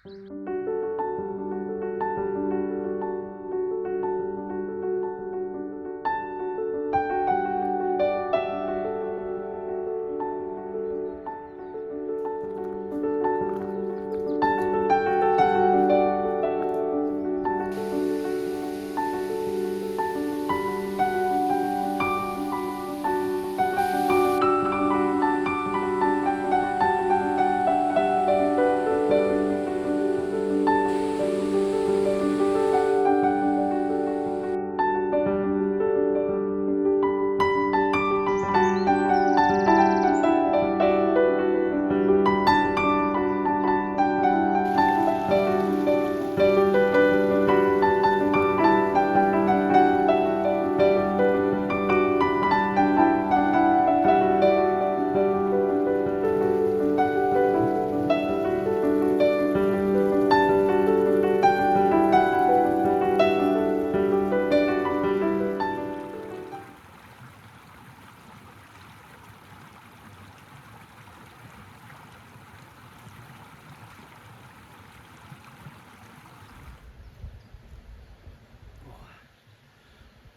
Good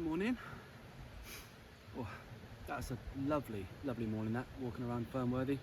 morning. Oh, that's a lovely, lovely morning that, walking around Fernworthy.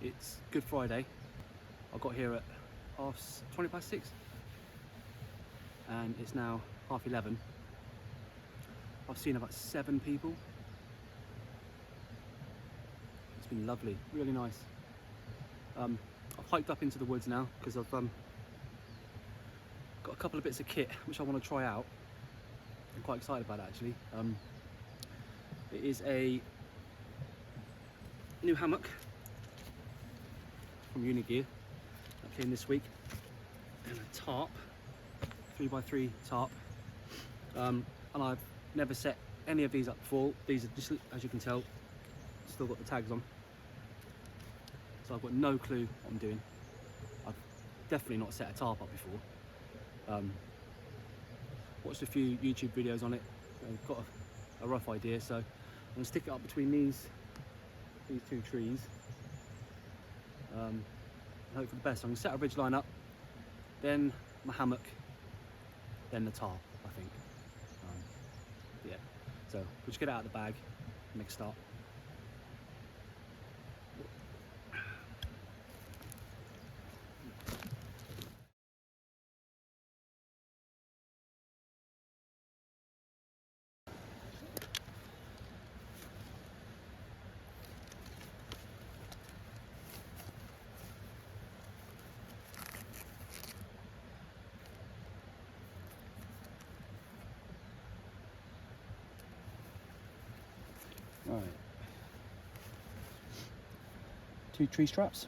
It's Good Friday. I got here at 6:20 and it's now 11:30. I've seen about 7 people. It's been lovely, really nice. I've hiked up into the woods now because I've got a couple of bits of kit which I want to try out. I'm quite excited about it actually. It is a new hammock from Unigear that came this week, and a tarp, 3x3 tarp. And I've never set any of these up before. These are just, as you can tell, still got the tags on. So I've got no clue what I'm doing. I've definitely not set a tarp up before. Watched a few YouTube videos on it, I've got a rough idea, so I'm going to stick it up between these 2 trees. Hope for the best. I'm going to set a ridge line up, then my hammock, then the tarp, I think. Yeah, so we'll just get it out of the bag and make a start. Right, 2 tree straps.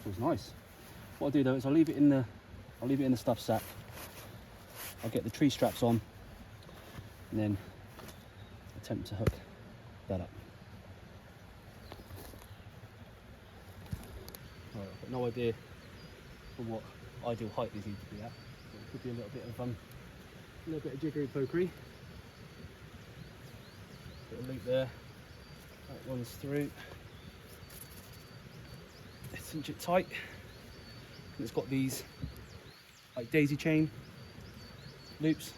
Feels nice. What I'll do though is I'll leave it in the stuff sack. I'll get the tree straps on and then attempt to hook that up. Right, I've got no idea for what ideal height these need to be at. So it could be a little bit of jiggery pokery. Bit of loop there. That one's through. Let's cinch it tight. And it's got these like daisy chain loops,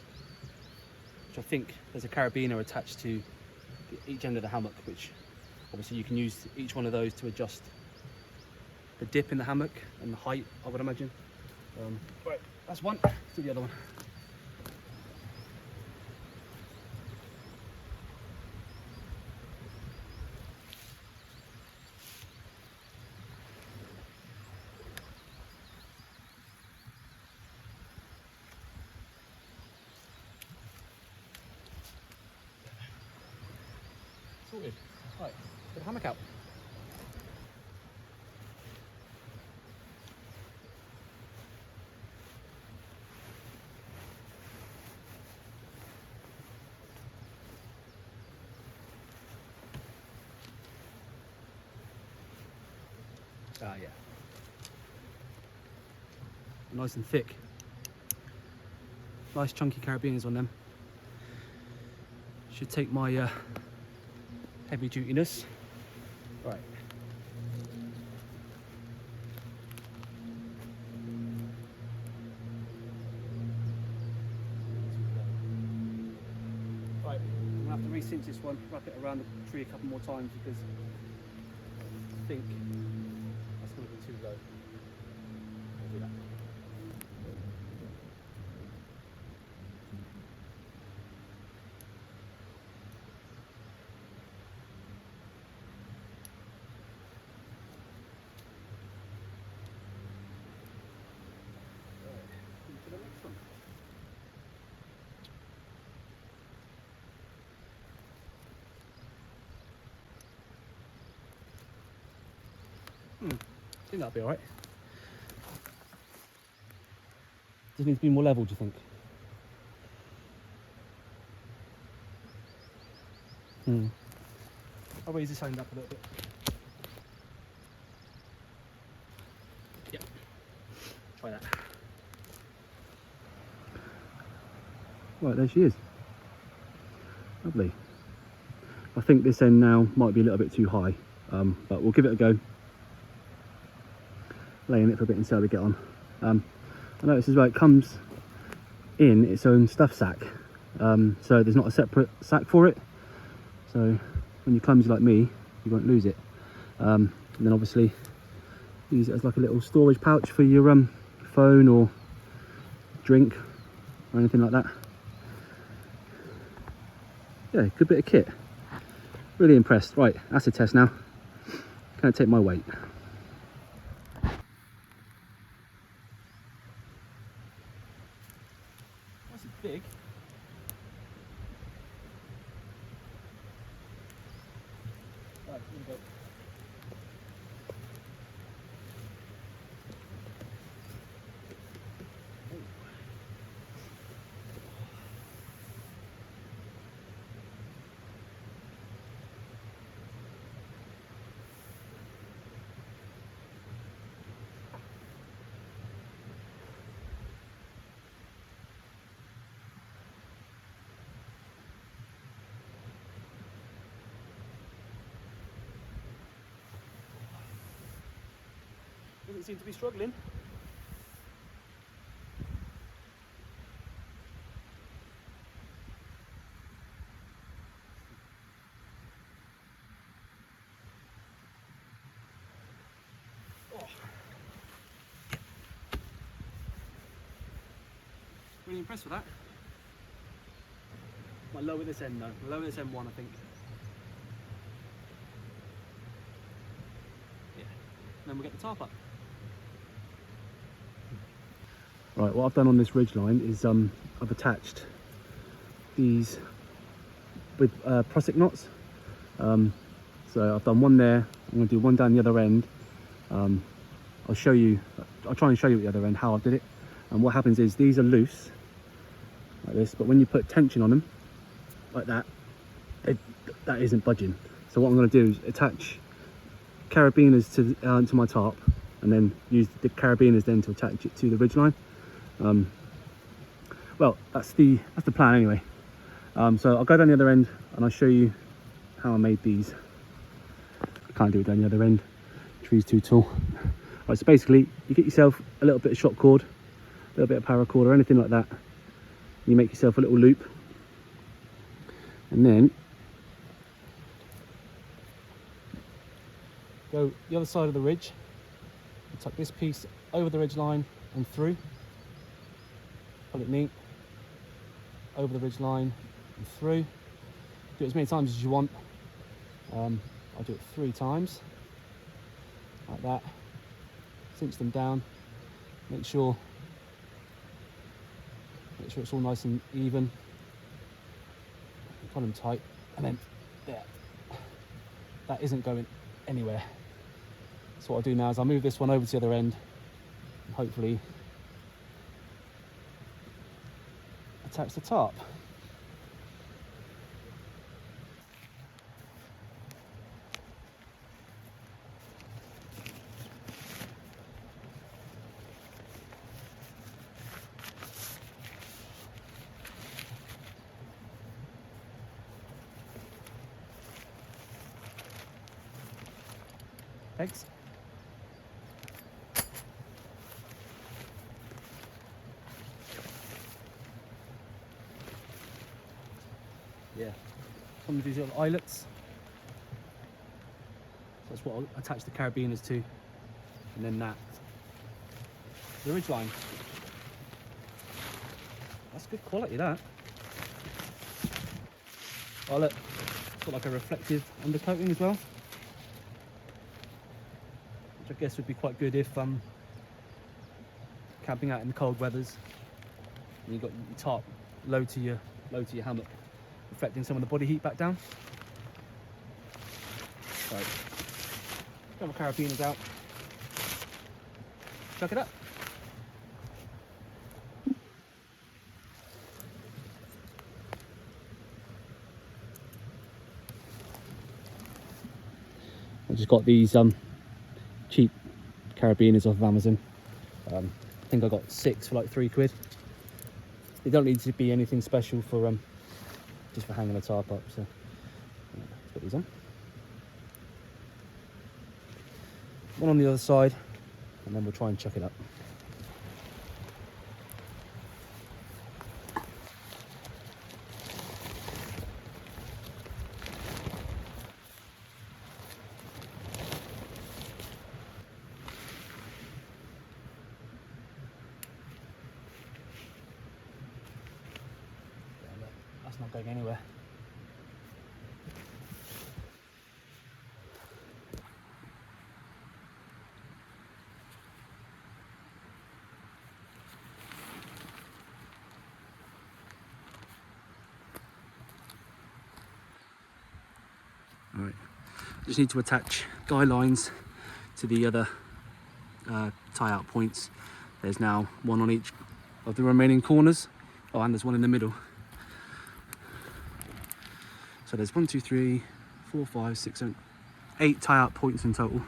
which I think there's a carabiner attached to each end of the hammock, which obviously you can use each one of those to adjust the dip in the hammock and the height, I would imagine. Right, that's one. Let's do the other one. Sorted. Right, get the hammock out. Yeah. Nice and thick. Nice chunky carabiners on them. Should take my heavy dutiness. Right. Right, I'm gonna have to re-cinch this one, wrap it around the tree a couple more times because I think that's gonna be too low. I'll do that. I think that'll be alright. Does it need to be more level, do you think? I'll raise this hand up a little bit. Yeah, try that. Right, there she is. Lovely. I think this end now might be a little bit too high, but we'll give it a go. Laying it for a bit and see how we get on. I notice as well it comes in its own stuff sack, so there's not a separate sack for it, so when you're clumsy like me you won't lose it. And then obviously use it as like a little storage pouch for your phone or drink or anything like that. Yeah, good bit of kit. Really impressed. Right, that's a test now. Can I take my weight? That's big. Right, here we go. Doesn't seem to be struggling. Oh. Really impressed with that. Might lower this end though. Lower this end one, I think. Yeah. Then we'll get the tarp up. Right, what I've done on this ridge line is I've attached these with prusik knots. So I've done one there, I'm going to do one down the other end. I'll try and show you at the other end how I did it. And what happens is these are loose, like this, but when you put tension on them, like that, that isn't budging. So what I'm going to do is attach carabiners to my tarp, and then use the carabiners then to attach it to the ridge line. Well, that's the plan anyway. So I'll go down the other end and I'll show you how I made these. I can't do it down the other end, the tree's too tall. Right, so basically you get yourself a little bit of shot cord, a little bit of paracord or anything like that. You make yourself a little loop, and then go the other side of the ridge, tuck this piece over the ridge line and through. Pull it neat, over the ridge line and through. Do it as many times as you want. I'll do it 3 times, like that. Cinch them down, make sure it's all nice and even. Pull them tight, and then there. That isn't going anywhere. So what I'll do now is I'll move this one over to the other end, and hopefully attach the tarp. pegs. Yeah, some of these little eyelets. That's what I'll attach the carabiners to, and then that. The ridgeline. That's good quality, that. Oh look, it's got like a reflective undercoating as well, which I guess would be quite good if camping out in the cold weathers. And you've got your tarp low to your hammock, reflecting some of the body heat back down. Right, got my carabiners out. Chuck it up. I just got these cheap carabiners off of Amazon. I think I got 6 for like £3. They don't need to be anything special for just for hanging a tarp up. So let's put these on. One on the other side, and then we'll try and chuck it up. That's not going anywhere. All right, just need to attach guy lines to the other tie-out points. There's now one on each of the remaining corners. Oh, and there's one in the middle. So there's 1, 2, 3, 4, 5, 6, 7, 8 tie-out points in total.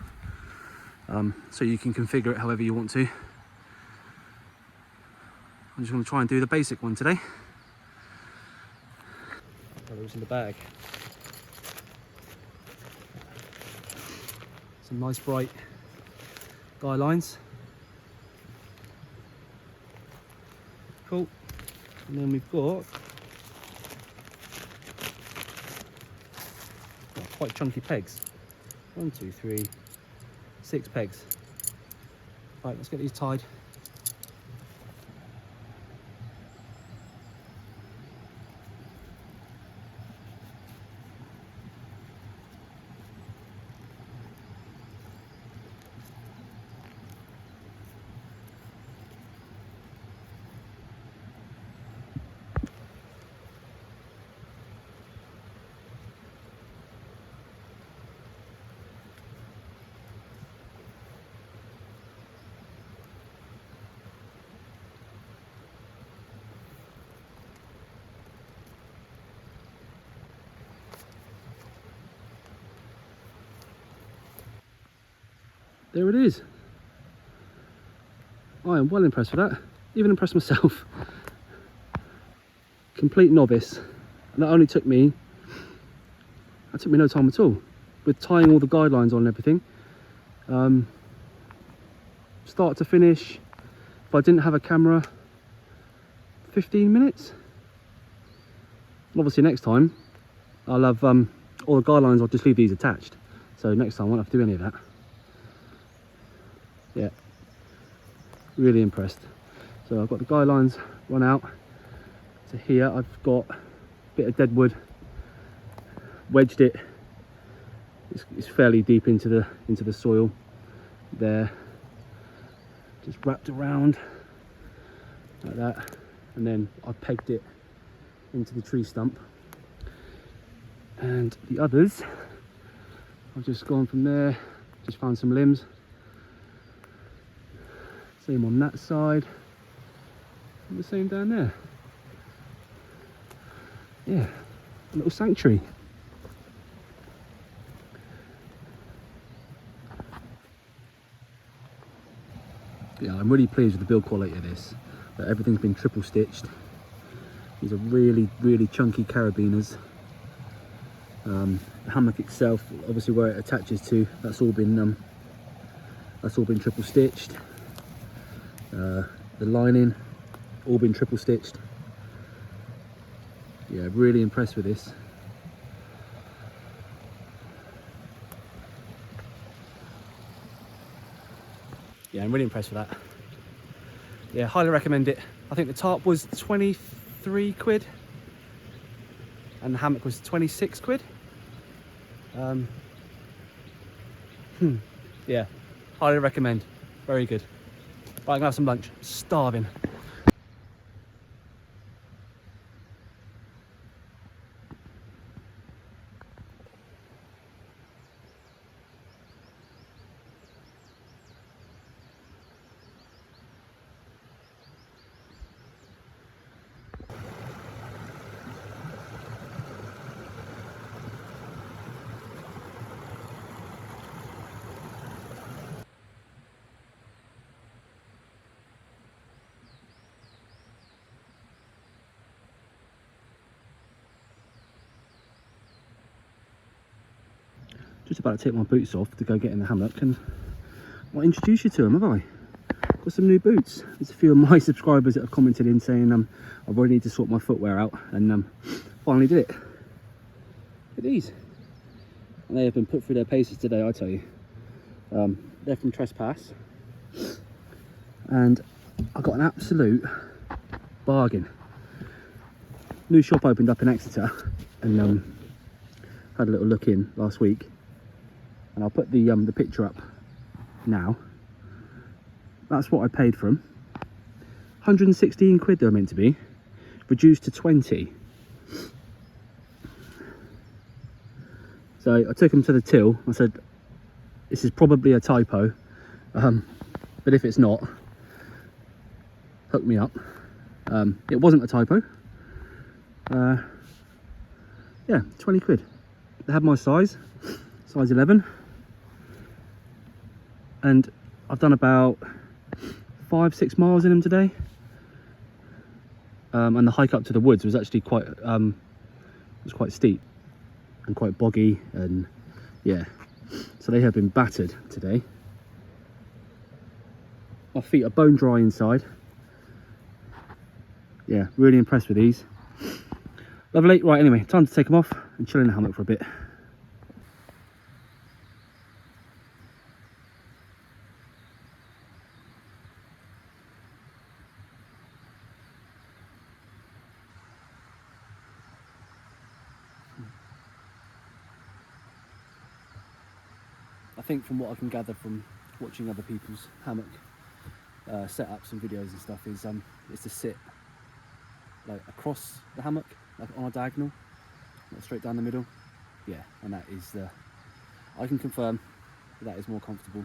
So you can configure it however you want to. I'm just going to try and do the basic one today. Colours in the bag. Some nice bright guy lines. Cool. And then we've got quite chunky pegs. 1, 2, 3, 6 pegs. Right, let's get these tied. There it is. I am well impressed with that. Even impressed myself. Complete novice. And that took me no time at all. With tying all the guidelines on and everything. Start to finish, if I didn't have a camera, 15 minutes. And obviously next time, I'll have all the guidelines, I'll just leave these attached. So next time I won't have to do any of that. Yeah, really impressed. So I've got the guy lines run out to here. I've got a bit of dead wood, wedged it. It's fairly deep into the soil there. Just wrapped around like that, and then I pegged it into the tree stump. And the others, I've just gone from there. Just found some limbs. Same on that side, and the same down there. Yeah, a little sanctuary. Yeah, I'm really pleased with the build quality of this. Everything's been triple stitched. These are really, really chunky carabiners. The hammock itself, obviously where it attaches to, that's all been That's all been triple stitched. The lining, all been triple stitched. Yeah, really impressed with this. Yeah, I'm really impressed with that. Yeah, highly recommend it. I think the tarp was 23 quid and the hammock was 26 quid. Yeah, highly recommend. Very good. Right, I'm gonna have some lunch. Starving. Just about to take my boots off to go get in the hammock, and I'll introduce you to them, have I? Got some new boots. There's a few of my subscribers that have commented in saying I really need to sort my footwear out, and finally did it. Look at these. And they have been put through their paces today, I tell you. They're from Trespass, and I got an absolute bargain. New shop opened up in Exeter, and had a little look in last week. And I'll put the picture up now. That's what I paid for them. 116 quid they were meant to be, reduced to 20. So I took them to the till. I said, this is probably a typo, but if it's not, hook me up. It wasn't a typo. Yeah, 20 quid. They had my size 11. And I've done about 5-6 miles in them today. And the hike up to the woods was actually quite steep and quite boggy, and yeah, so they have been battered today. My feet are bone dry inside. Yeah, really impressed with these. Lovely. Right, anyway, time to take them off and chill in the hammock for a bit. I think from what I can gather from watching other people's hammock setups and videos and stuff is to sit like across the hammock, like on a diagonal, like straight down the middle. Yeah, and that is I can confirm that is more comfortable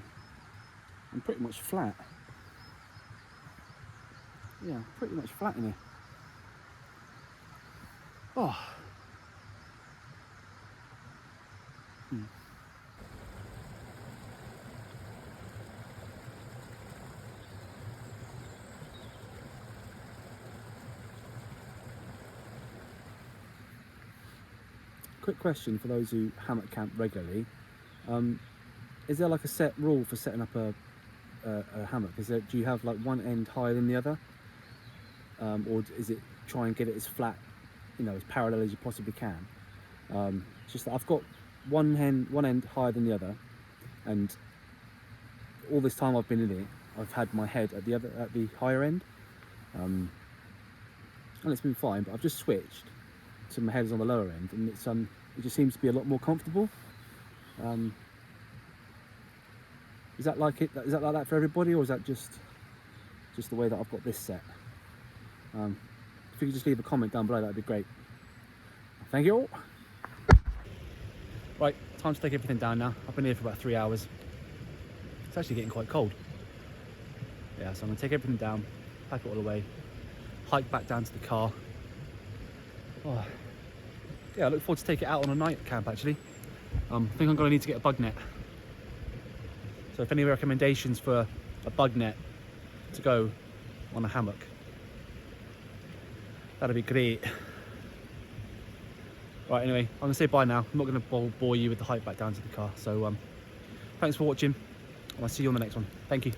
and pretty much flat. Yeah, pretty much flat in here. Oh. Quick question for those who hammock camp regularly. Is there like a set rule for setting up a hammock? Do you have like one end higher than the other? Or is it try and get it as flat, as parallel as you possibly can? Just that I've got one end higher than the other, and all this time I've been in it, I've had my head at the higher end, and it's been fine. But I've just switched to my head is on the lower end, and it just seems to be a lot more comfortable. Is that like it? Is that like that for everybody, or is that just the way that I've got this set? If you could just leave a comment down below, that'd be great. Thank you all. Right, time to take everything down now. I've been here for about 3 hours. It's actually getting quite cold. Yeah, so I'm gonna take everything down, pack it all away, hike back down to the car. Oh. Yeah, I look forward to take it out on a night camp actually. I think I'm gonna need to get a bug net. So if any recommendations for a bug net to go on a hammock, that'd be great. Right, anyway, I'm gonna say bye now. I'm not gonna bore you with the hike back down to the car. So thanks for watching. I'll see you on the next one. Thank you.